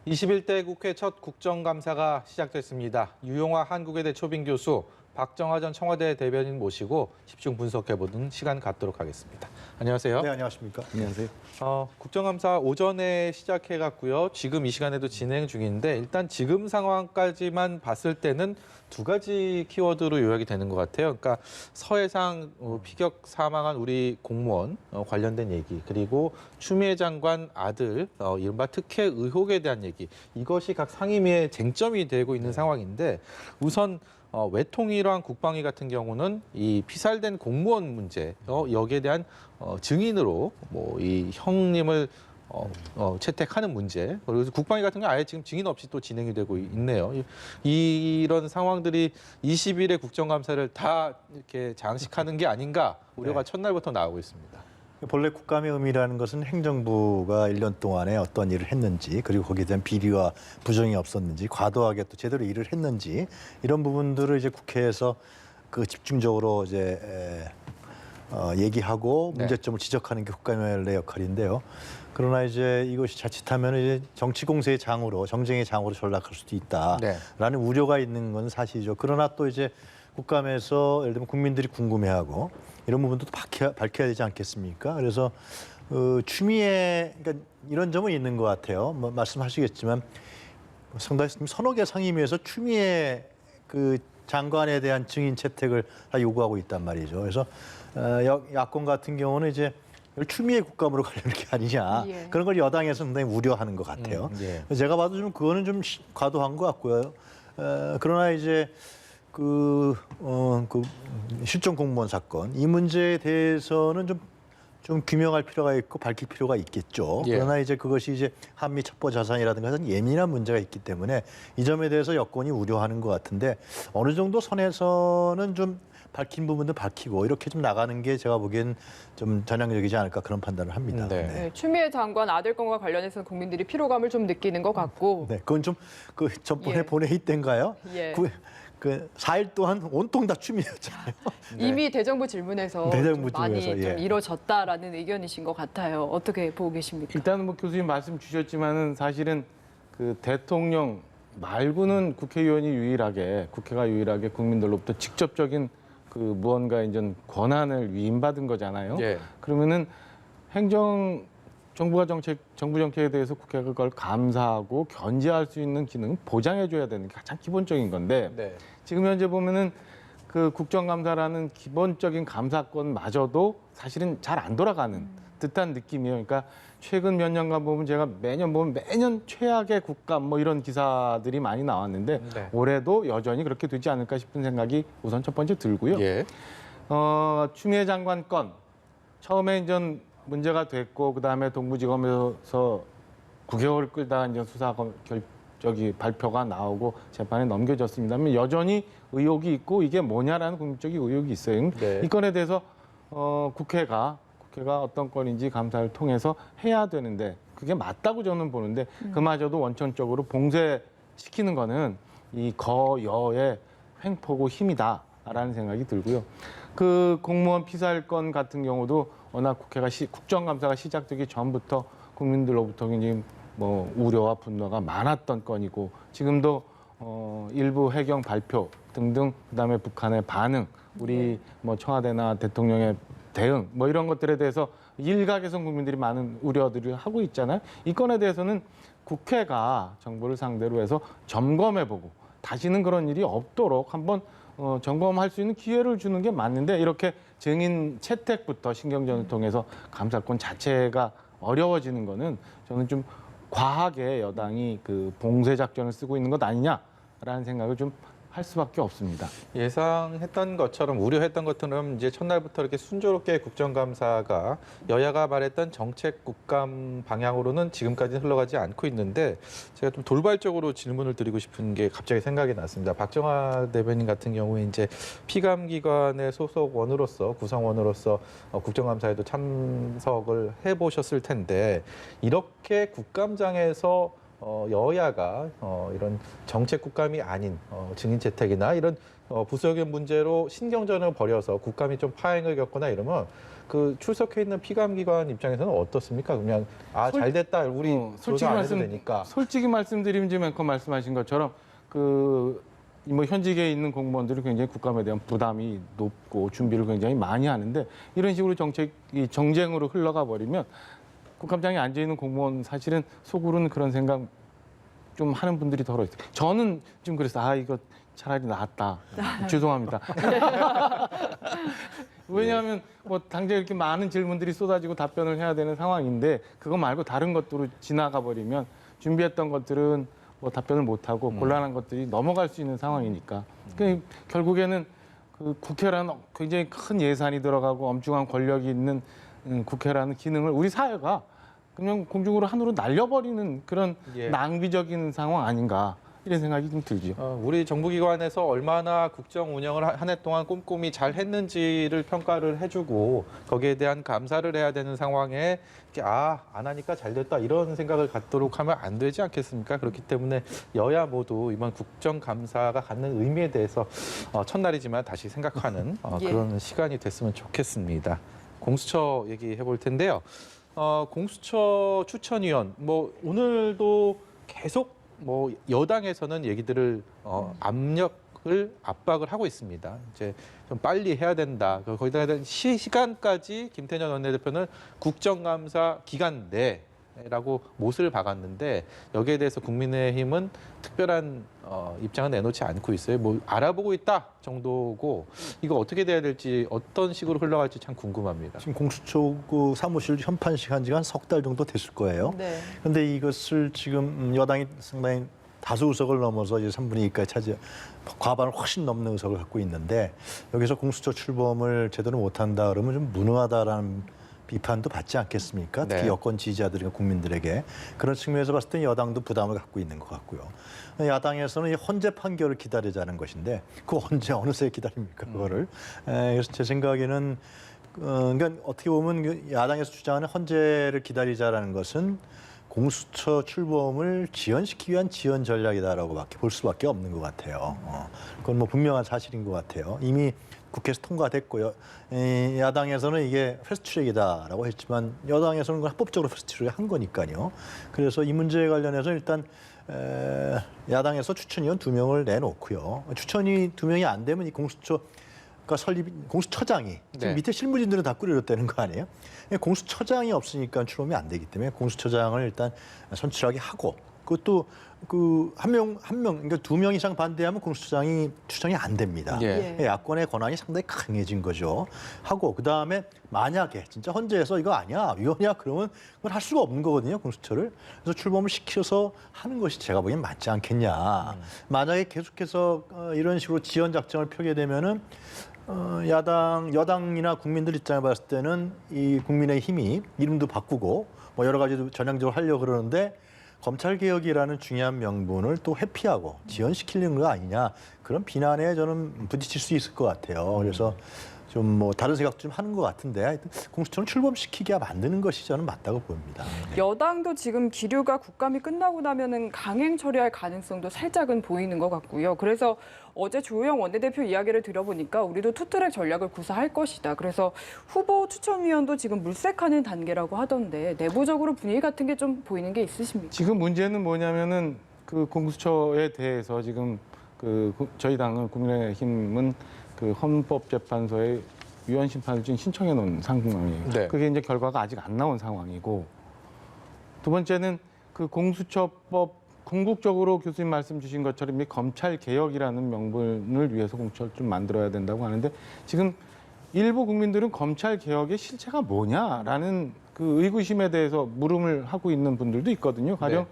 21대 국회 첫 국정감사가 시작됐습니다. 유용화 한국외대 초빙 교수, 박정하 전 청와대 대변인 모시고 집중 분석해보는 시간 갖도록 하겠습니다. 안녕하세요. 네, 안녕하십니까. 안녕하세요. 국정감사 오전에 시작해갔고요. 지금 이 시간에도 진행 중인데 일단 지금 상황까지만 봤을 때는 두 가지 키워드로 요약이 되는 것 같아요. 그러니까 서해상 피격 사망한 우리 공무원 관련된 얘기, 그리고 추미애 장관 아들 이른바 특혜 의혹에 대한 얘기, 이것이 각 상임위의 쟁점이 되고 있는 상황인데 우선 외통위랑 국방위 같은 경우는 이 피살된 공무원 문제, 여기에 대한 증인으로 뭐 이 형님을 채택하는 문제, 그리고 국방위 같은 경우 아예 지금 증인 없이 또 진행이 되고 있네요. 이런 상황들이 20일의 국정감사를 다 이렇게 장식하는 게 아닌가 우려가 첫날부터 나오고 있습니다. 본래 국감의 의미라는 것은 행정부가 1년 동안에 어떤 일을 했는지, 그리고 거기에 대한 비리와 부정이 없었는지, 과도하게 또 제대로 일을 했는지, 이런 부분들을 이제 국회에서 그 집중적으로 이제 얘기하고 문제점을 지적하는 게 국감의 원래 역할인데요. 그러나 이제 이것이 자칫하면 이제 정치 공세의 장으로, 정쟁의 장으로 전락할 수도 있다라는 우려가 있는 건 사실이죠. 그러나 또 이제 국감에서 예를 들면 국민들이 궁금해하고 이런 부분도 밝혀야 되지 않겠습니까? 그래서 추미애, 그러니까 이런 점은 있는 것 같아요. 뭐 말씀하시겠지만 상당히 서너 개 상임위에서 추미애 그 장관에 대한 증인 채택을 다 요구하고 있단 말이죠. 그래서 야권 같은 경우는 이제 추미애 국감으로 가려는 게 아니냐, 그런 걸 여당에서 상당히 우려하는 것 같아요. 제가 봐도 좀 그거는 좀 과도한 것 같고요. 그러나 이제 그 실종 공무원 사건, 이 문제에 대해서는 좀 규명할 필요가 있고 밝힐 필요가 있겠죠. 그러나 이제 그것이 이제 한미 첩보 자산이라든가 하는 예민한 문제가 있기 때문에 이 점에 대해서 여권이 우려하는 것 같은데, 어느 정도 선에서는 좀 밝힌 부분도 밝히고 이렇게 좀 나가는 게 제가 보기엔 좀 전향적이지 않을까, 그런 판단을 합니다. 네, 추미애 장관 아들 건과 관련해서는 국민들이 피로감을 좀 느끼는 것 같고. 네, 그건 좀 그 전번에 본회의 때인가요? 그 4일 동안 온통 다 추미애였잖아요. 이미 대정부 질문에서 대정부 좀 많이 질문에서, 좀 이뤄졌다라는 의견이신 것 같아요. 어떻게 보고 계십니까? 일단은 뭐 교수님 말씀 주셨지만은 사실은 그 대통령 말고는 국회가 유일하게 국민들로부터 직접적인 그 무언가 이제 권한을 위임받은 거잖아요. 그러면은 정부 정책에 대해서 국회가 그걸 감사하고 견제할 수 있는 기능을 보장해줘야 되는 게 가장 기본적인 건데, 지금 현재 보면은 그 국정감사라는 기본적인 감사권마저도 사실은 잘 안 돌아가는 듯한 느낌이에요. 그러니까 최근 몇 년간 보면 제가 매년 최악의 국감 뭐 이런 기사들이 많이 나왔는데 올해도 여전히 그렇게 되지 않을까 싶은 생각이 우선 첫 번째 들고요. 추미애 장관 건 처음에 이제 문제가 됐고, 그다음에 동부지검에서 9개월 끌다가 이제 수사 발표가 나오고 재판에 넘겨졌습니다만 여전히 의혹이 있고, 이게 뭐냐라는 국민적인 의혹이 있어요. 이 건에 대해서 국회가 어떤 건인지 감사를 통해서 해야 되는데, 그게 맞다고 저는 보는데, 그마저도 원천적으로 봉쇄시키는 거는 이 거여의 횡포고 힘이다라는 생각이 들고요. 그 공무원 피살 건 같은 경우도 워낙 국정감사가 시작되기 전부터 국민들로부터 굉장히 뭐 우려와 분노가 많았던 건이고, 지금도 일부 해경 발표 등등, 그다음에 북한의 반응, 우리 뭐 청와대나 대통령의 대응, 뭐 이런 것들에 대해서 일각에서 국민들이 많은 우려들을 하고 있잖아요. 이 건에 대해서는 국회가 정부를 상대로 해서 점검해보고 다시는 그런 일이 없도록 한번 점검할 수 있는 기회를 주는 게 맞는데, 이렇게 증인 채택부터 신경전을 통해서 감사권 자체가 어려워지는 거는 저는 좀 과하게 여당이 그 봉쇄 작전을 쓰고 있는 것 아니냐라는 생각을 좀 할 수밖에 없습니다. 예상했던 것처럼, 우려했던 것처럼 이제 첫날부터 이렇게 순조롭게 국정감사가 여야가 말했던 정책 국감 방향으로는 지금까지 흘러가지 않고 있는데, 제가 좀 돌발적으로 질문을 드리고 싶은 게 갑자기 생각이 났습니다. 박정하 대변인 같은 경우에 이제 피감기관의 소속원으로서, 구성원으로서 국정감사에도 참석을 해보셨을 텐데, 이렇게 국감장에서 여야가 이런 정책 국감이 아닌 증인 채택이나 이런 부수적인 문제로 신경전을 벌여서 국감이 좀 파행을 겪거나 이러면 그 출석해 있는 피감기관 입장에서는 어떻습니까? 그냥 잘 됐다 우리 조사 안 해도 되니까. 솔직히 말씀드리면 지금 앵커 말씀하신 것처럼 뭐 현직에 있는 공무원들이 굉장히 국감에 대한 부담이 높고 준비를 굉장히 많이 하는데 이런 식으로 정책이 정쟁으로 흘러가 버리면 국감장에 앉아 있는 공무원 사실은 속으로는 그런 생각 좀 하는 분들이 더러 있어요. 저는 좀 그래서 이거 차라리 낫다. 죄송합니다. 왜냐하면 뭐 당장 이렇게 많은 질문들이 쏟아지고 답변을 해야 되는 상황인데 그거 말고 다른 것들로 지나가 버리면 준비했던 것들은 뭐 답변을 못 하고 곤란한 것들이 넘어갈 수 있는 상황이니까. 그러니까 결국에는 그 국회라는 굉장히 큰 예산이 들어가고 엄중한 권력이 있는 국회라는 기능을 우리 사회가 그냥 공중으로 하늘로 날려버리는 그런 낭비적인 상황 아닌가 이런 생각이 좀 들죠. 우리 정부기관에서 얼마나 국정 운영을 한 해 동안 꼼꼼히 잘 했는지를 평가를 해주고 거기에 대한 감사를 해야 되는 상황에 이렇게 안 하니까 잘 됐다 이런 생각을 갖도록 하면 안 되지 않겠습니까? 그렇기 때문에 여야 모두 이번 국정감사가 갖는 의미에 대해서 첫날이지만 다시 생각하는 그런 시간이 됐으면 좋겠습니다. 공수처 얘기해 볼 텐데요. 공수처 추천위원 뭐 오늘도 계속 뭐 여당에서는 얘기들을 압박을 하고 있습니다. 이제 좀 빨리 해야 된다. 거기다가 대한 시간까지 김태년 원내대표는 국정감사 기간 내라고 못을 박았는데 여기에 대해서 국민의힘은 특별한 입장을 내놓지 않고 있어요. 뭐 알아보고 있다 정도고 이거 어떻게 돼야 될지 어떤 식으로 흘러갈지 참 궁금합니다. 지금 공수처 그 사무실 현판식 한 지가 한 석 달 정도 됐을 거예요. 그런데 이것을 지금 여당이 상당히 다수 의석을 넘어서 이제 3분의 2까지 차지 과반을 훨씬 넘는 의석을 갖고 있는데 여기서 공수처 출범을 제대로 못한다 그러면 좀 무능하다라는 비판도 받지 않겠습니까? 특히 여권 지지자들이나 국민들에게. 그런 측면에서 봤을 때 여당도 부담을 갖고 있는 것 같고요. 야당에서는 이 헌재 판결을 기다리자는 것인데 그 언제 어느새 기다립니까? 그거를. 그래서 제 생각에는 그러니까 어떻게 보면 야당에서 주장하는 헌재를 기다리자라는 것은 공수처 출범을 지연시키기 위한 지연 전략이다라고 볼 수밖에 없는 것 같아요. 그건 뭐 분명한 사실인 것 같아요. 이미 국회에서 통과됐고요. 야당에서는 이게 패스트트랙이다라고 했지만 여당에서는 그건 합법적으로 패스트트랙을 한 거니까요. 그래서 이 문제에 관련해서 일단 야당에서 추천위원 2명을 내놓고요. 추천이 2명이 안 되면 이 공수처장이 지금 밑에 실무진들은 다 꾸려졌다는 거 아니에요? 공수처장이 없으니까 출범이 안 되기 때문에 공수처장을 일단 선출하게 하고 그것도 그 한 명 그러니까 2명 이상 반대하면 공수처장이 추천이 안 됩니다. 야권의 권한이 상당히 강해진 거죠. 하고 그 다음에 만약에 진짜 헌재에서 이거 아니야 위헌이야 그러면 그건 할 수가 없는 거거든요 공수처를. 그래서 출범을 시켜서 하는 것이 제가 보기엔 맞지 않겠냐. 만약에 계속해서 이런 식으로 지연 작전을 펴게 되면은 여당이나 국민들 입장에 봤을 때는 이 국민의힘이 이름도 바꾸고 뭐 여러 가지도 전향적으로 하려고 그러는데 검찰개혁이라는 중요한 명분을 또 회피하고 지연시키는 거 아니냐 그런 비난에 저는 부딪힐 수 있을 것 같아요. 그래서 좀 뭐 다른 생각 좀 하는 것 같은데 하여튼 공수처를 출범시키게 만드는 것이 저는 맞다고 봅니다. 여당도 지금 기류가 국감이 끝나고 나면은 강행 처리할 가능성도 살짝은 보이는 것 같고요. 그래서 어제 주호영 원내대표 이야기를 들어보니까 우리도 투트랙 전략을 구사할 것이다. 그래서 후보 추천위원도 지금 물색하는 단계라고 하던데 내부적으로 분위기 같은 게 좀 보이는 게 있으십니까? 지금 문제는 뭐냐면은 그 공수처에 대해서 지금 저희 당은 국민의힘은 그 헌법재판소에 위헌 심판을 지금 신청해 놓은 상황이에요. 그게 이제 결과가 아직 안 나온 상황이고 두 번째는 그 공수처법 궁극적으로 교수님 말씀 주신 것처럼 이 검찰 개혁이라는 명분을 위해서 공수처를 좀 만들어야 된다고 하는데 지금 일부 국민들은 검찰 개혁의 실체가 뭐냐라는 그 의구심에 대해서 물음을 하고 있는 분들도 있거든요. 가령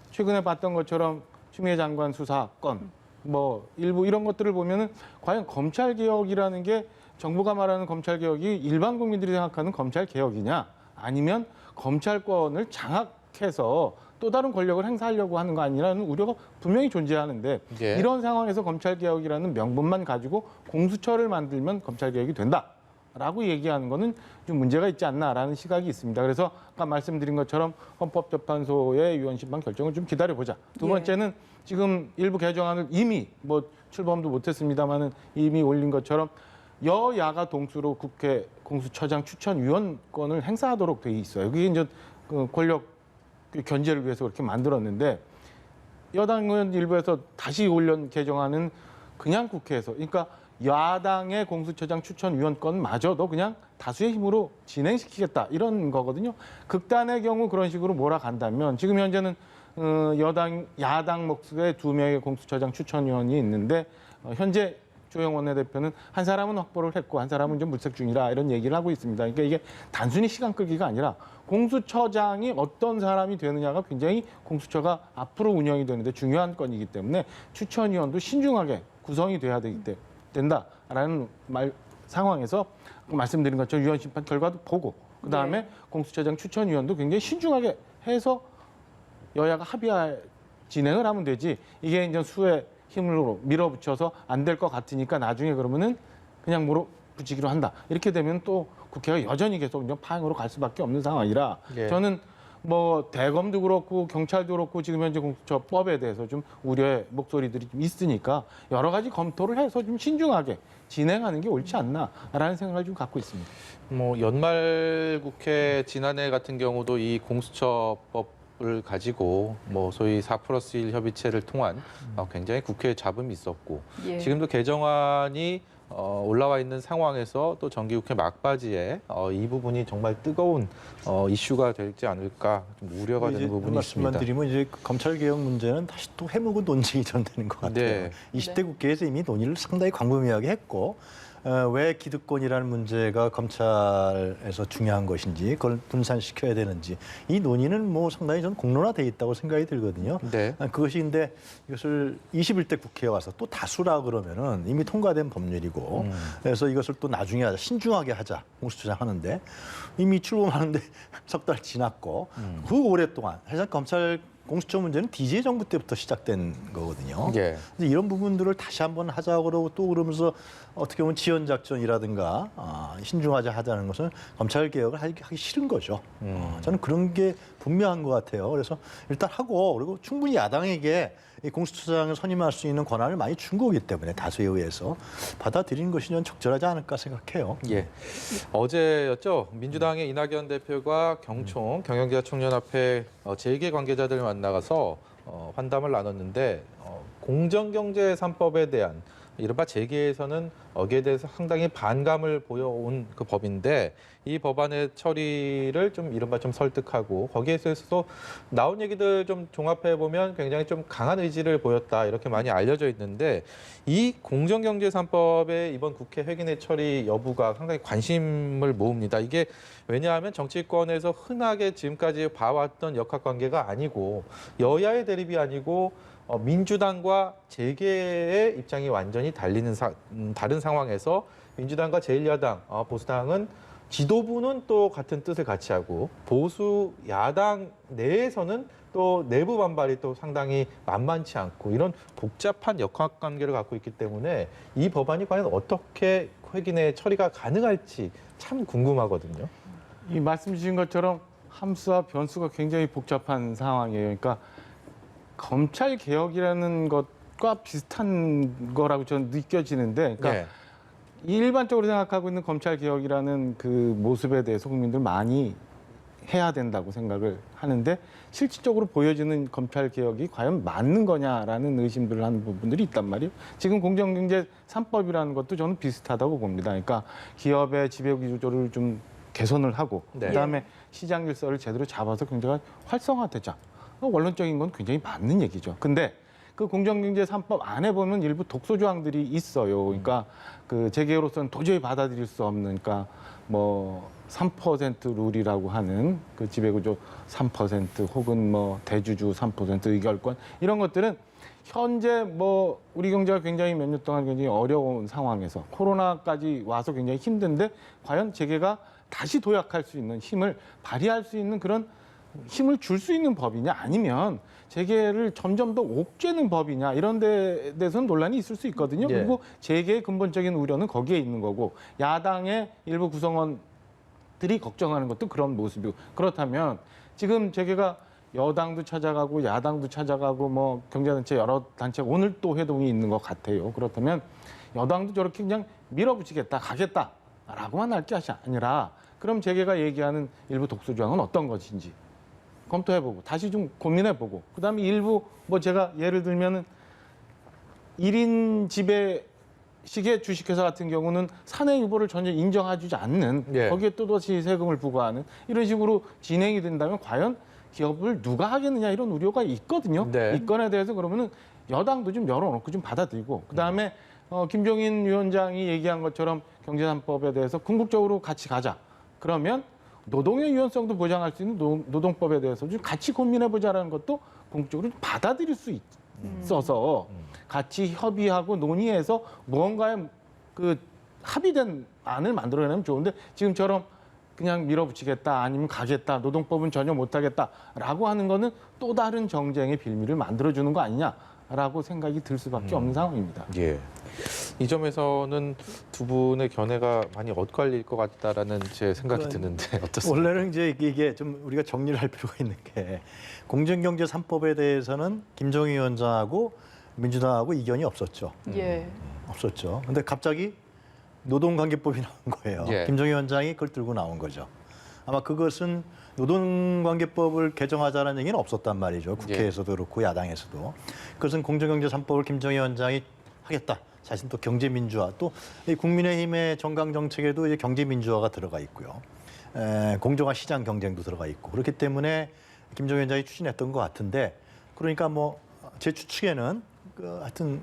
최근에 봤던 것처럼 추미애 장관 수사 건 뭐 일부 이런 것들을 보면은 과연 검찰 개혁이라는 게 정부가 말하는 검찰 개혁이 일반 국민들이 생각하는 검찰 개혁이냐 아니면 검찰권을 장악해서 또 다른 권력을 행사하려고 하는 거 아니라는 우려가 분명히 존재하는데 이런 상황에서 검찰 개혁이라는 명분만 가지고 공수처를 만들면 검찰 개혁이 된다. 라고 얘기하는 거는 좀 문제가 있지 않나라는 시각이 있습니다. 그래서 아까 말씀드린 것처럼 헌법재판소의 위헌심판 결정을 좀 기다려보자. 두 예. 번째는 지금 일부 개정안을 이미 뭐 출범도 못했습니다만은 이미 올린 것처럼 여야가 동수로 국회 공수처장 추천위원권을 행사하도록 돼 있어요. 그게 이제 그 권력 견제를 위해서 그렇게 만들었는데 여당 의원 일부에서 다시 올린 개정안은 그냥 국회에서, 그러니까 야당의 공수처장 추천위원권마저도 그냥 다수의 힘으로 진행시키겠다 이런 거거든요. 극단의 경우 그런 식으로 몰아간다면 지금 현재는 야당 목수의 2명의 공수처장 추천위원이 있는데 현재 조영 원내대표는 한 사람은 확보를 했고 한 사람은 좀 물색 중이라 이런 얘기를 하고 있습니다. 그러니까 이게 단순히 시간 끌기가 아니라 공수처장이 어떤 사람이 되느냐가 굉장히 공수처가 앞으로 운영이 되는데 중요한 건이기 때문에 추천위원도 신중하게 구성이 돼야 된다라는 상황에서 말씀드린 것처럼 위헌심판 결과도 보고 그다음에 공수처장 추천위원도 굉장히 신중하게 해서 여야가 합의할 진행을 하면 되지 이게 이제 수의 힘으로 밀어붙여서 안 될 것 같으니까 나중에 그러면은 그냥 밀어붙이기로 한다. 이렇게 되면 또 국회가 여전히 계속 이제 파행으로 갈 수밖에 없는 상황이라 예. 저는 뭐 대검도 그렇고 경찰도 그렇고 지금 현재 공수처법에 대해서 좀 우려의 목소리들이 좀 있으니까 여러 가지 검토를 해서 좀 신중하게 진행하는 게 옳지 않나라는 생각을 좀 갖고 있습니다. 뭐 연말 국회 지난해 같은 경우도 이 공수처법을 가지고 뭐 소위 4+1 협의체를 통한 굉장히 국회에 잡음이 있었고 예. 지금도 개정안이 올라와 있는 상황에서 또 정기국회 막바지에 이 부분이 정말 뜨거운 이슈가 되지 않을까 좀 우려가 이제 되는 부분이 말씀만 있습니다. 드리면 이제 그 검찰 개혁 문제는 다시 또 해묵은 논쟁이 전 되는 것 같아요. 네. 20대 국회에서 이미 논의를 상당히 광범위하게 했고 왜 기득권이라는 문제가 검찰에서 중요한 것인지 그걸 분산시켜야 되는지 이 논의는 뭐 상당히 전 공론화돼 있다고 생각이 들거든요. 네. 그것이 근데 이것을 21대 국회에 와서 또 다수라 그러면은 이미 통과된 법률이고 그래서 이것을 또 나중에 하자 신중하게 하자 공수처장 하는데 이미 출범하는데 석 달 지났고 그 오랫동안 사실 검찰 공수처 문제는 DJ 정부 때부터 시작된 거거든요. 예. 근데 이런 부분들을 다시 한번 하자고 그러고 또 그러면서 어떻게 보면 지연 작전이라든가 신중하자 하자는 것은 검찰 개혁을 하기 싫은 거죠. 저는 그런 게 분명한 것 같아요. 그래서 일단 하고 그리고 충분히 야당에게 이 공수처장을 선임할 수 있는 권한을 많이 준 거기 때문에 다수에 의해서 받아들이는 것이 전 적절하지 않을까 생각해요. 예. 어제였죠. 민주당의 이낙연 대표가 경총 경영기자 총연합회 재계 관계자들을 만나가서 환담을 나눴는데 공정경제 3법에 대한 이른바 재계에서는 여기에 대해서 상당히 반감을 보여온 그 법인데 이 법안의 처리를 좀 이른바 좀 설득하고 거기에 있어서 나온 얘기들 좀 종합해 보면 굉장히 좀 강한 의지를 보였다 이렇게 많이 알려져 있는데 이 공정경제 3법의 이번 국회 회기내 처리 여부가 상당히 관심을 모읍니다. 이게 왜냐하면 정치권에서 흔하게 지금까지 봐왔던 역학관계가 아니고 여야의 대립이 아니고 민주당과 재계의 입장이 완전히 다른 상황에서 민주당과 제1야당, 보수당은 지도부는 또 같은 뜻을 같이 하고 보수 야당 내에서는 또 내부 반발이 또 상당히 만만치 않고 이런 복잡한 역학관계를 갖고 있기 때문에 이 법안이 과연 어떻게 회기내 처리가 가능할지 참 궁금하거든요. 이 말씀 주신 것처럼 함수와 변수가 굉장히 복잡한 상황이에요. 그러니까 검찰 개혁이라는 것과 비슷한 거라고 저는 느껴지는데, 그러니까 네. 일반적으로 생각하고 있는 검찰 개혁이라는 그 모습에 대해서 국민들 많이 해야 된다고 생각을 하는데 실질적으로 보여지는 검찰 개혁이 과연 맞는 거냐라는 의심들을 하는 부분들이 있단 말이에요. 지금 공정경제 3법이라는 것도 저는 비슷하다고 봅니다. 그러니까 기업의 지배구조를 좀 개선을 하고 네. 그다음에 시장 질서를 제대로 잡아서 경제가 활성화되자. 원론적인 건 굉장히 맞는 얘기죠. 근데 그 공정경제 3법 안에 보면 일부 독소 조항들이 있어요. 그러니까 그 재계로서는 도저히 받아들일 수 없는, 그러니까 뭐 3% 룰이라고 하는 그 지배구조 3% 혹은 뭐 대주주 3% 의결권 이런 것들은 현재 뭐 우리 경제가 굉장히 몇 년 동안 굉장히 어려운 상황에서 코로나까지 와서 굉장히 힘든데 과연 재계가 다시 도약할 수 있는 힘을 발휘할 수 있는 그런 힘을 줄 수 있는 법이냐 아니면 재계를 점점 더 옥죄는 법이냐 이런 데 대해서는 논란이 있을 수 있거든요. 예. 그리고 재계의 근본적인 우려는 거기에 있는 거고 야당의 일부 구성원들이 걱정하는 것도 그런 모습이고 그렇다면 지금 재계가 여당도 찾아가고 야당도 찾아가고 뭐 경제단체 여러 단체가 오늘 또 회동이 있는 것 같아요. 그렇다면 여당도 저렇게 그냥 밀어붙이겠다 가겠다라고만 할 게 아니라 그럼 재계가 얘기하는 일부 독소조항은 어떤 것인지 검토해보고 다시 좀 고민해보고 그다음에 일부 뭐 제가 예를 들면은 1인 지배식의 주식회사 같은 경우는 사내 유보를 전혀 인정해주지 않는 예. 거기에 또다시 세금을 부과하는 이런 식으로 진행이 된다면 과연 기업을 누가 하겠느냐 이런 우려가 있거든요. 네. 이 건에 대해서 그러면은 여당도 좀 열어놓고 좀 받아들이고 그다음에 김종인 위원장이 얘기한 것처럼 경제3법에 대해서 궁극적으로 같이 가자. 그러면 노동의 유연성도 보장할 수 있는 노동법에 대해서 좀 같이 고민해보자라는 것도 궁극적으로 받아들일 수 있어서 같이 협의하고 논의해서 무언가의 그 합의된 안을 만들어내면 좋은데 지금처럼 그냥 밀어붙이겠다 아니면 가겠다 노동법은 전혀 못하겠다라고 하는 거는 또 다른 정쟁의 빌미를 만들어주는 거 아니냐라고 생각이 들 수밖에 없는 상황입니다. 예. 이 점에서는 두 분의 견해가 많이 엇갈릴 것 같다라는 제 생각이 드는데 어떻습니까? 원래는 이제 이게 좀 우리가 정리를 할 필요가 있는 게 공정경제 3법에 대해서는 김정희 위원장하고 민주당하고 이견이 없었죠. 예. 없었죠. 근데 갑자기 노동관계법이 나온 거예요. 예. 김정희 위원장이 그걸 들고 나온 거죠. 아마 그것은 노동관계법을 개정하자는 얘기는 없었단 말이죠. 국회에서도 그렇고 야당에서도. 그것은 공정경제 3법을 김정희 위원장이 하겠다. 자신 또 경제민주화 또 이 국민의힘의 정강정책에도 이제 경제민주화가 들어가 있고요. 공정한 시장 경쟁도 들어가 있고 그렇기 때문에 김정희 위원장이 추진했던 것 같은데 그러니까 뭐 제 추측에는 하여튼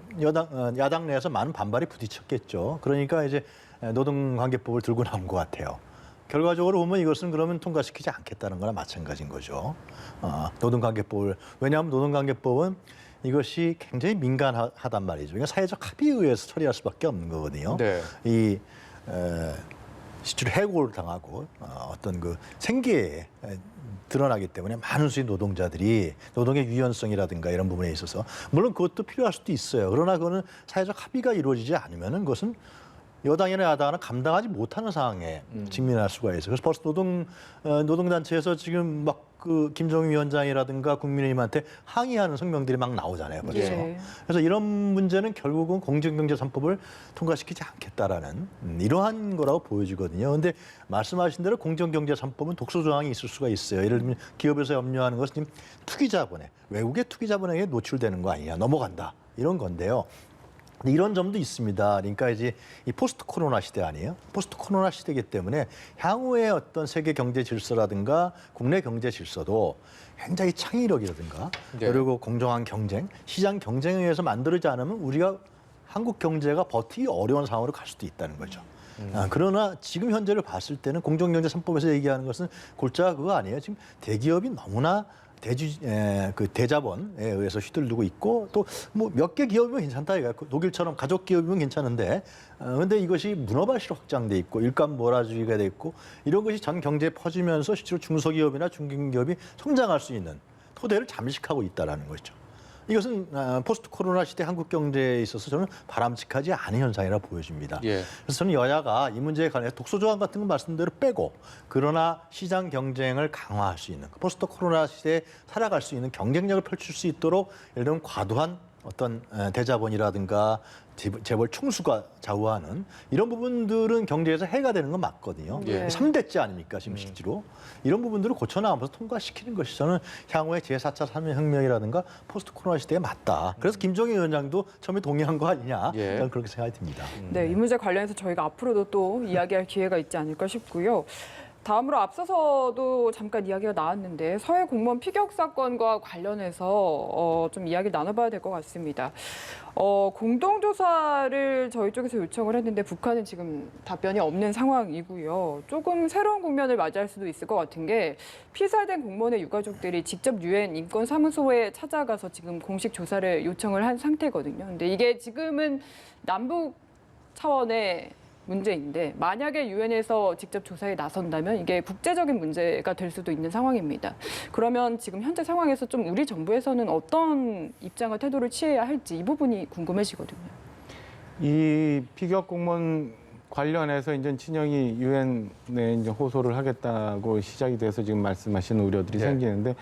야당 내에서 많은 반발이 부딪혔겠죠. 그러니까 이제 노동관계법을 들고 나온 것 같아요. 결과적으로 보면 이것은 그러면 통과시키지 않겠다는 거나 마찬가지인 거죠. 노동관계법을 왜냐하면 노동관계법은 이것이 굉장히 민감하단 말이죠. 그러니까 사회적 합의에 의해서 처리할 수밖에 없는 거거든요. 네. 이 실제로 해고를 당하고 어떤 그 생계에 드러나기 때문에 많은 수의 노동자들이 노동의 유연성이라든가 이런 부분에 있어서 물론 그것도 필요할 수도 있어요. 그러나 그거는 사회적 합의가 이루어지지 않으면은 그것은 여당이나 야당은 감당하지 못하는 상황에 직면할 수가 있어요. 그래서 벌써 노동단체에서 지금 막 그 김정희 위원장이라든가 국민의힘한테 항의하는 성명들이 막 나오잖아요. 벌써. 예. 그래서 이런 문제는 결국은 공정경제 3법을 통과시키지 않겠다라는 이러한 거라고 보여지거든요. 그런데 말씀하신 대로 공정경제 3법은 독소 조항이 있을 수가 있어요. 예를 들면 기업에서 염려하는 것은 지금 투기자본에 외국의 투기자본에게 노출되는 거 아니냐 넘어간다 이런 건데요. 이런 점도 있습니다. 그러니까 이제 이 포스트 코로나 시대 아니에요? 포스트 코로나 시대이기 때문에 향후의 어떤 세계 경제 질서라든가 국내 경제 질서도 굉장히 창의력이라든가 네. 그리고 공정한 경쟁, 시장 경쟁에 의해서 만들어지지 않으면 우리가 한국 경제가 버티기 어려운 상황으로 갈 수도 있다는 거죠. 그러나 지금 현재를 봤을 때는 공정경제 3법에서 얘기하는 것은 골자가 그거 아니에요. 지금 대기업이 너무나 그 대자본에 의해서 휘둘르고 있고 또 뭐 몇 개 기업이면 괜찮다 이거야. 독일처럼 가족 기업이면 괜찮은데 그런데 이것이 문어발시로 확장돼 있고 일감 몰아주기가 돼 있고 이런 것이 전 경제에 퍼지면서 실제로 중소기업이나 중견기업이 성장할 수 있는 토대를 잠식하고 있다라는 거죠. 이것은 포스트 코로나 시대 한국 경제에 있어서 저는 바람직하지 않은 현상이라 보여집니다. 예. 그래서 저는 여야가 이 문제에 관해서 독소 조항 같은 거 말씀대로 빼고 그러나 시장 경쟁을 강화할 수 있는 포스트 코로나 시대에 살아갈 수 있는 경쟁력을 펼칠 수 있도록 예를 들면 과도한 어떤 대자본이라든가 재벌 총수가 좌우하는 이런 부분들은 경제에서 해가 되는 건 맞거든요. 예. 3대째 아닙니까 지금 실제로. 이런 부분들을 고쳐나가면서 통과시키는 것이 저는 향후의 제4차 산업혁명이라든가 포스트 코로나 시대에 맞다. 그래서 김정희 위원장도 처음에 동의한 거 아니냐. 예. 저는 그렇게 생각이 듭니다. 네, 이 문제 관련해서 저희가 앞으로도 또 이야기할 기회가 있지 않을까 싶고요. 다음으로 앞서서도 잠깐 이야기가 나왔는데 서해 공무원 피격 사건과 관련해서 좀 이야기를 나눠봐야 될 것 같습니다. 공동조사를 저희 쪽에서 요청을 했는데 북한은 지금 답변이 없는 상황이고요. 조금 새로운 국면을 맞이할 수도 있을 것 같은 게 피살된 공무원의 유가족들이 직접 유엔 인권사무소에 찾아가서 지금 공식 조사를 요청을 한 상태거든요. 근데 이게 지금은 남북 차원의 문제인데 만약에 유엔에서 직접 조사에 나선다면 이게 국제적인 문제가 될 수도 있는 상황입니다. 그러면 지금 현재 상황에서 좀 우리 정부에서는 어떤 입장과 태도를 취해야 할지 이 부분이 궁금해지거든요. 이 피격 공무원 관련해서 이제 친영이 유엔에 이제 호소를 하겠다고 시작이 돼서 지금 말씀하시는 우려들이 네. 생기는데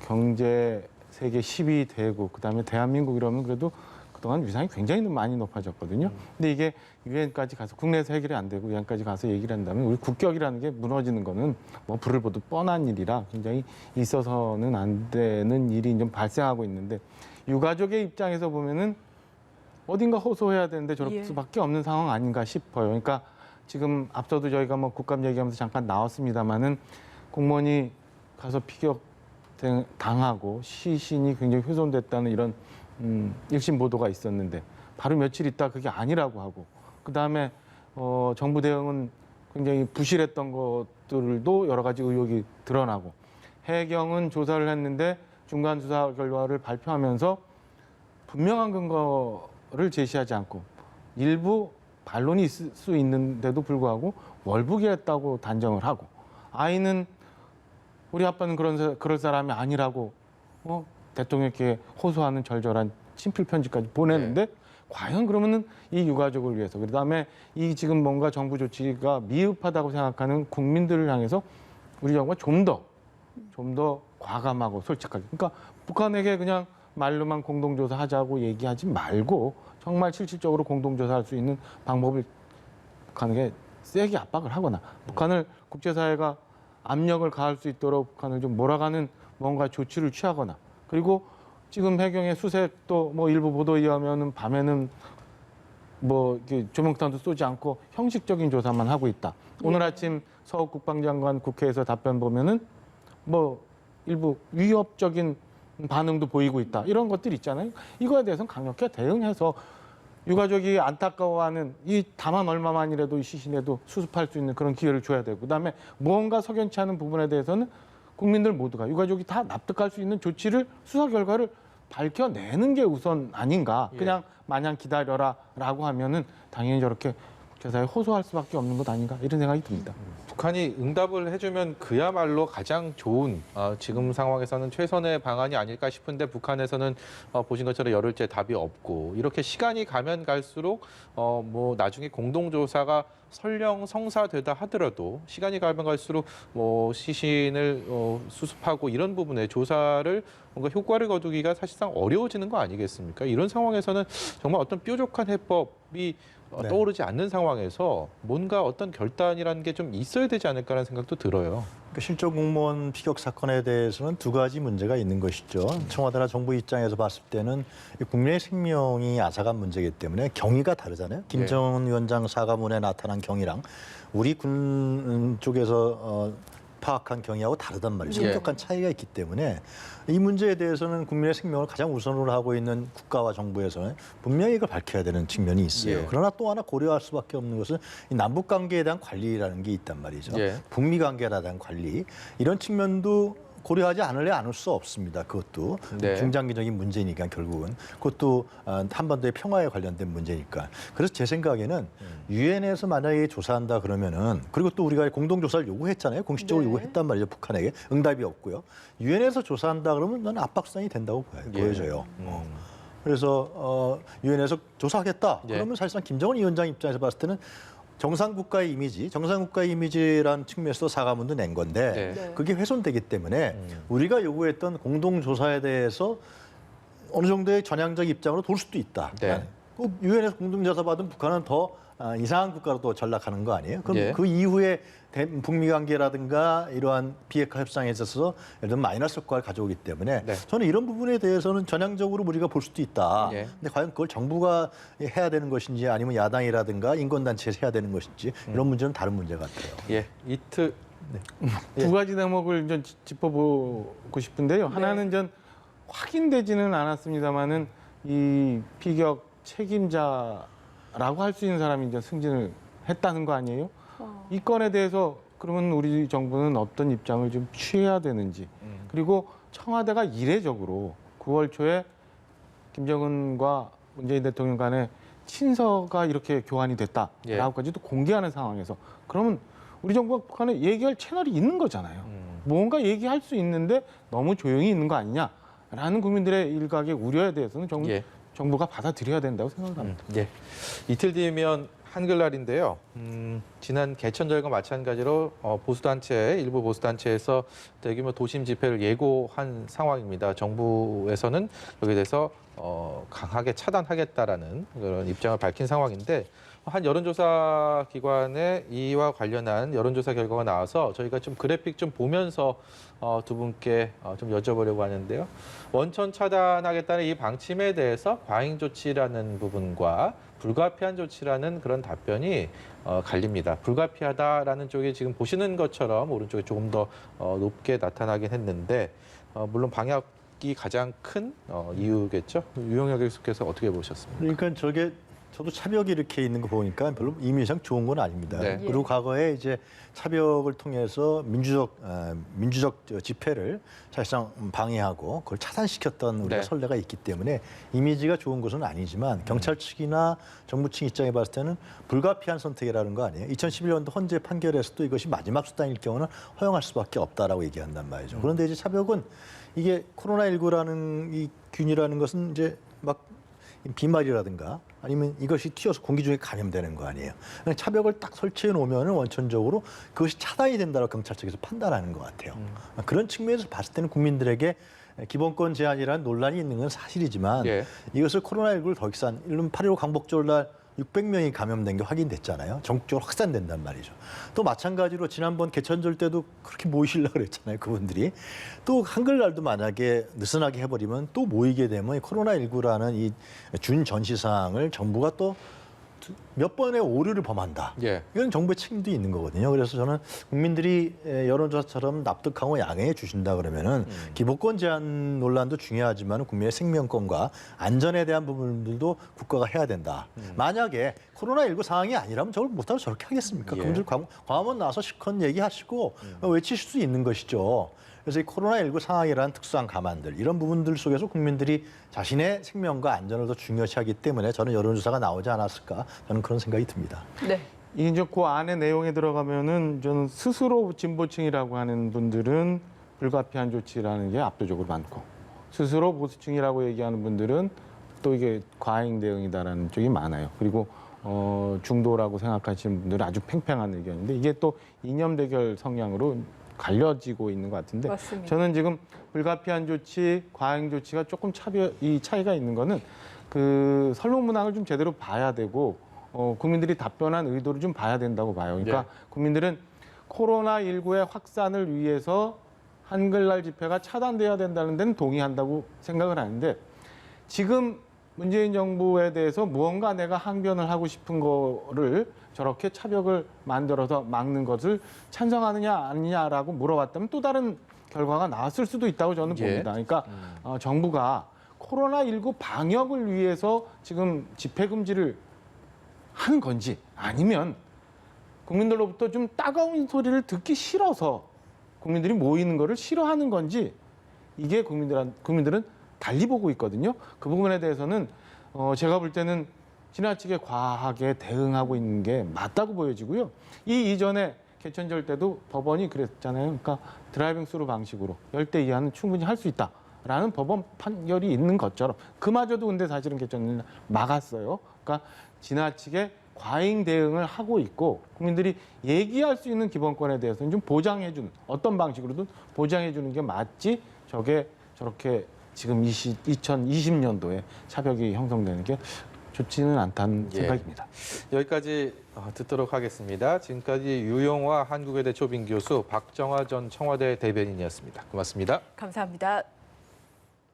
경제 세계 10위 대국 그다음에 대한민국 이러면 그래도 그동안 위상이 굉장히 많이 높아졌거든요. 근데 이게 유엔까지 가서 국내에서 해결이 안 되고 유엔까지 가서 얘기를 한다면 우리 국격이라는 게 무너지는 거는 뭐 불을 보듯 뻔한 일이라 굉장히 있어서는 안 되는 일이 좀 발생하고 있는데 유가족의 입장에서 보면은 어딘가 호소해야 되는데 저럴 예. 수밖에 없는 상황 아닌가 싶어요. 그러니까 지금 앞서도 저희가 뭐 국감 얘기하면서 잠깐 나왔습니다마는 공무원이 가서 피격 당하고 시신이 굉장히 훼손됐다는 이런 1심 보도가 있었는데 바로 며칠 있다 그게 아니라고 하고 그다음에 정부 대응은 굉장히 부실했던 것들도 여러 가지 의혹이 드러나고 해경은 조사를 했는데 중간 수사 결과를 발표하면서 분명한 근거를 제시하지 않고 일부 반론이 있을 수 있는데도 불구하고 월북이었다고 단정을 하고 아이는 우리 아빠는 그럴 사람이 아니라고 대통령께 호소하는 절절한 친필 편지까지 보내는데 과연 그러면은 이 유가족을 위해서 그다음에 이 지금 뭔가 정부 조치가 미흡하다고 생각하는 국민들을 향해서 우리 정부가 좀 더 과감하고 솔직하게 그러니까 북한에게 그냥 말로만 공동조사 하자고 얘기하지 말고 정말 실질적으로 공동조사할 수 있는 방법을 북한에게 세게 압박을 하거나 북한을 국제사회가 압력을 가할 수 있도록 북한을 좀 몰아가는 뭔가 조치를 취하거나 그리고 지금 해경의 수색도 뭐 일부 보도에 의하면은 밤에는 뭐 이렇게 조명탄도 쏘지 않고 형식적인 조사만 하고 있다. 오늘 아침 서욱 국방장관 국회에서 답변 보면은 뭐 일부 위협적인 반응도 보이고 있다. 이런 것들 있잖아요. 이거에 대해서는 강력하게 대응해서 유가족이 안타까워하는 이 다만 얼마만이라도 이 시신에도 수습할 수 있는 그런 기회를 줘야 되고 그다음에 무언가 석연치 않은 부분에 대해서는 국민들 모두가 유가족이 다 납득할 수 있는 조치를 수사 결과를 밝혀내는 게 우선 아닌가. 그냥 마냥 기다려라라고 하면은 당연히 저렇게 국제사회에 호소할 수밖에 없는 것 아닌가 이런 생각이 듭니다. 북한이 응답을 해주면 그야말로 가장 좋은 지금 상황에서는 최선의 방안이 아닐까 싶은데 북한에서는 보신 것처럼 열흘째 답이 없고 이렇게 시간이 가면 갈수록 뭐 나중에 공동조사가 설령 성사되다 하더라도 시간이 가면 갈수록 뭐 시신을 수습하고 이런 부분에 조사를 뭔가 효과를 거두기가 사실상 어려워지는 거 아니겠습니까? 이런 상황에서는 정말 어떤 뾰족한 해법이 떠오르지 않는 상황에서 뭔가 어떤 결단이라는 게 좀 있어야 되지 않을까라는 생각도 들어요. 그러니까 실종 공무원 피격 사건에 대해서는 두 가지 문제가 있는 것이죠. 청와대나 정부 입장에서 봤을 때는 국민의 생명이 앗아간 문제이기 때문에 경위가 다르잖아요. 김정은 위원장 사과문에 나타난 경위랑 우리 군 쪽에서 파악한 경위하고 다르단 말이죠. 심각한 차이가 있기 때문에 이 문제에 대해서는 국민의 생명을 가장 우선으로 하고 있는 국가와 정부에서는 분명히 이걸 밝혀야 되는 측면이 있어요. 그러나 또 하나 고려할 수밖에 없는 것은 이 남북 관계에 대한 관리라는 게 있단 말이죠. 북미 관계에 대한 관리 이런 측면도 고려하지 않을 수 없습니다. 그것도 중장기적인 문제니까 결국은 그것도 한반도의 평화에 관련된 문제니까. 그래서 제 생각에는 유엔에서 만약에 조사한다 그러면은 그리고 또 우리가 공동조사를 요구했잖아요. 공식적으로 요구했단 말이죠. 북한에게 응답이 없고요. 유엔에서 조사한다 그러면 저는 압박성이 된다고 보여져요. 그래서 유엔에서 조사하겠다. 그러면 사실상 김정은 위원장 입장에서 봤을 때는 정상국가의 이미지라는 측면에서 사과문도 낸 건데 그게 훼손되기 때문에 우리가 요구했던 공동조사에 대해서 어느 정도의 전향적 입장으로 돌 수도 있다. 꼭 유엔에서 공동조사 받은 북한은 더 이상한 국가로 또 전락하는 거 아니에요? 그럼 그 이후에 북미 관계라든가 이러한 비핵화 협상에 있어서 예를 들면 마이너스 효과를 가져오기 때문에 저는 이런 부분에 대해서는 전향적으로 우리가 볼 수도 있다. 근데 과연 그걸 정부가 해야 되는 것인지 아니면 야당이라든가 인권단체에서 해야 되는 것인지 이런 문제는 다른 문제 같아요. 이틀 두 가지 대목을 좀 짚어보고 싶은데요. 하나는 전 확인되지는 않았습니다만은 이 피격 책임자라고 할 수 있는 사람이 이제 승진을 했다는 거 아니에요? 이 건에 대해서 그러면 우리 정부는 어떤 입장을 좀 취해야 되는지 그리고 청와대가 이례적으로 9월 초에 김정은과 문재인 대통령 간에 친서가 이렇게 교환이 됐다라고까지도 공개하는 상황에서 그러면 우리 정부가 북한에 얘기할 채널이 있는 거잖아요. 뭔가 얘기할 수 있는데 너무 조용히 있는 거 아니냐라는 국민들의 일각의 우려에 대해서는 정부가 받아들여야 된다고 생각합니다. 예. 이틀 뒤면 한글날인데요. 지난 개천절과 마찬가지로 일부 보수단체에서 대규모 도심 집회를 예고한 상황입니다. 정부에서는 여기에 대해서 강하게 차단하겠다라는 그런 입장을 밝힌 상황인데 한 여론조사 기관의 이와 관련한 여론조사 결과가 나와서 저희가 좀 그래픽 좀 보면서 두 분께 좀 여쭤보려고 하는데요. 원천 차단하겠다는 이 방침에 대해서 과잉 조치라는 부분과 불가피한 조치라는 그런 답변이 갈립니다. 불가피하다라는 쪽이 지금 보시는 것처럼 오른쪽에 조금 더 높게 나타나긴 했는데 물론 방역이 가장 큰 이유겠죠. 유영혁 교수께서 어떻게 보셨습니까? 그러니까 저도 차벽이 이렇게 있는 거 보니까 별로 의미상 좋은 건 아닙니다. 네. 그리고 과거에 이제 차벽을 통해서 민주적 집회를 사실상 방해하고 그걸 차단시켰던 우리가 네. 선례가 있기 때문에 이미지가 좋은 것은 아니지만 경찰 측이나 정부 측 입장에 봤을 때는 불가피한 선택이라는 거 아니에요. 2011년도 헌재 판결에서도 이것이 마지막 수단일 경우는 허용할 수밖에 없다라고 얘기한단 말이죠. 그런데 이제 차벽은 이게 코로나19라는 이 균이라는 것은 이제 막 비말이라든가 아니면 이것이 튀어서 공기 중에 감염되는 거 아니에요. 차벽을 딱 설치해 놓으면 원천적으로 그것이 차단이 된다고 경찰 측에서 판단하는 것 같아요. 그런 측면에서 봤을 때는 국민들에게 기본권 제한이라는 논란이 있는 건 사실이지만 이것을 코로나19를 더 익산, 이른 8.15 광복절날 600명이 감염된 게 확인됐잖아요. 전국적으로 확산된단 말이죠. 또 마찬가지로 지난번 개천절 때도 그렇게 모이시려고 그랬잖아요. 그분들이. 또 한글날도 만약에 느슨하게 해버리면 또 모이게 되면 코로나19라는 이 준 전시사항을 정부가 또 몇 번의 오류를 범한다. 이건 정부의 책임도 있는 거거든요. 그래서 저는 국민들이 여론조사처럼 납득하고 양해해 주신다 그러면은 기본권 제한 논란도 중요하지만 국민의 생명권과 안전에 대한 부분들도 국가가 해야 된다. 만약에 코로나19 상황이 아니라면 저걸 못하고 저렇게 하겠습니까? 그분들 광화문 나와서 실컷 얘기하시고 외치실 수 있는 것이죠. 그래서 이 코로나19 상황이라는 특수한 감안들, 이런 부분들 속에서 국민들이 자신의 생명과 안전을 더 중요시하기 때문에 저는 여론조사가 나오지 않았을까, 저는 그런 생각이 듭니다. 네. 이제 그 안에 내용에 들어가면은 저는 스스로 진보층이라고 하는 분들은 불가피한 조치라는 게 압도적으로 많고, 스스로 보수층이라고 얘기하는 분들은 또 이게 과잉 대응이다라는 쪽이 많아요. 그리고 중도라고 생각하시는 분들은 아주 팽팽한 의견인데 이게 또 이념 대결 성향으로 갈려지고 있는 것 같은데 맞습니다. 저는 지금 불가피한 조치, 과잉 조치가 조금 이 차이가 있는 거는 그 설문 문항을 좀 제대로 봐야 되고 국민들이 답변한 의도를 좀 봐야 된다고 봐요. 그러니까 국민들은 코로나19의 확산을 위해서 한글날 집회가 차단돼야 된다는 데는 동의한다고 생각을 하는데 지금 문재인 정부에 대해서 무언가 내가 항변을 하고 싶은 거를 저렇게 차벽을 만들어서 막는 것을 찬성하느냐 아니냐라고 물어봤다면 또 다른 결과가 나왔을 수도 있다고 저는 봅니다. 그러니까 정부가 코로나19 방역을 위해서 지금 집회 금지를 하는 건지 아니면 국민들로부터 좀 따가운 소리를 듣기 싫어서 국민들이 모이는 거를 싫어하는 건지 이게 국민들은 달리 보고 있거든요. 그 부분에 대해서는 제가 볼 때는 지나치게 과하게 대응하고 있는 게 맞다고 보여지고요. 이 이전에 개천절 때도 법원이 그랬잖아요. 그러니까 드라이빙 스루 방식으로 10대 이하는 충분히 할 수 있다라는 법원 판결이 있는 것처럼 그마저도 근데 사실은 개천절 막았어요. 그러니까 지나치게 과잉 대응을 하고 있고 국민들이 얘기할 수 있는 기본권에 대해서는 좀 보장해주는 어떤 방식으로든 보장해주는 게 맞지 저게 저렇게 지금 2020년도에 차벽이 형성되는 게 좋지는 않다는 생각입니다. 여기까지 듣도록 하겠습니다. 지금까지 유용화 한국외대 초빙 교수, 박정화 전 청와대 대변인이었습니다. 고맙습니다. 감사합니다.